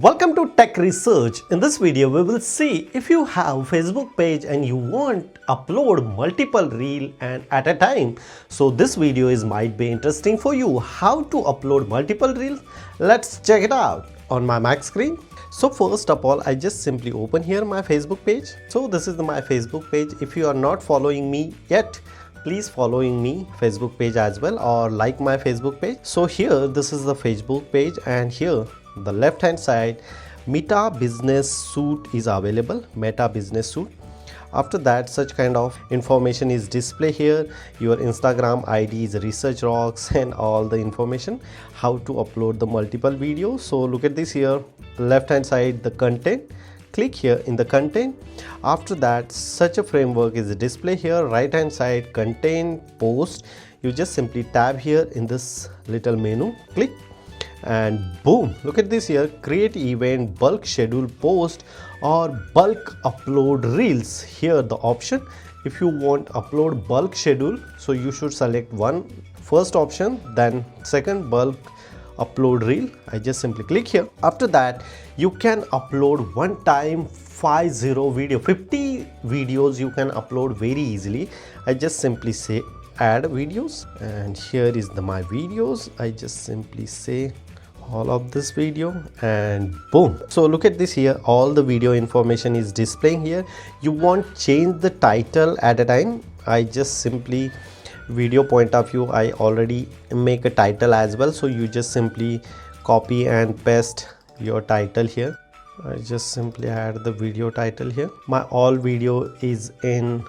Welcome to Tech Research. In this video, we will see if you have Facebook page and you want upload multiple reel and at a time. So this video is might be interesting for you. How to upload multiple reels? Let's check it out on my Mac screen. So first of all, I just simply open here my Facebook page. So this is my Facebook page. If you are not following me yet, please following me Facebook page as well or like my Facebook page. So here this is the Facebook page and here the left hand side Meta Business Suite is available. Meta Business Suite. After that, such kind of information is display here. Your Instagram IDs, research rocks and all the information how to upload the multiple videos. So look at this here, left hand side the content. Click here in the content. After that, such a framework is display here, right hand side content post. You just simply tab here in this little menu, click and boom, look at this here, create event, bulk schedule post or bulk upload reels. Here the option, if you want upload bulk schedule, so you should select first option, then second bulk upload reel. I just simply click here. After that, you can upload one time 50 videos you can upload very easily. I just simply say add videos and here is my videos. I just simply say all of this video and boom. So look at this here, all the video information is displaying here. You want change the title at a time. I just simply video point of view, I already make a title as well, so you just simply copy and paste your title here. I just simply add the video title here. My all video is in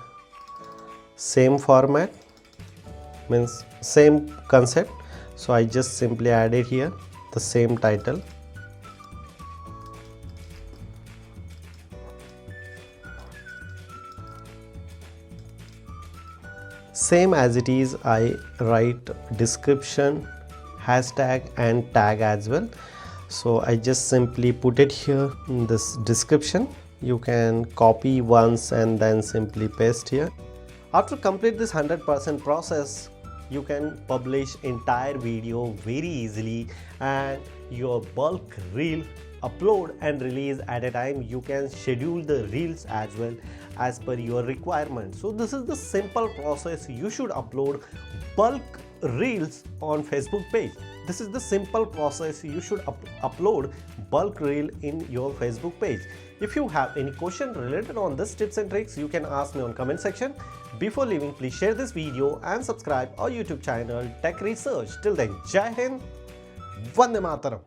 same format, means same concept, so I just simply add it here the same title. Same as it is, I write description, hashtag and tag as well. So I just simply put it here in this description. You can copy once and then simply paste here. After complete this 100% process, you can publish entire video very easily and your bulk reel upload and release at a time. You can schedule the reels as well as per your requirement. So this is the simple process you should upload bulk reels on Facebook page. This is the simple process you should upload bulk reel in your Facebook page. If you have any question related on this tips and tricks, you can ask me on comment section. Before leaving, please share this video and subscribe our YouTube channel Tech Research. Till then, Jai Hind, Vande Mataram.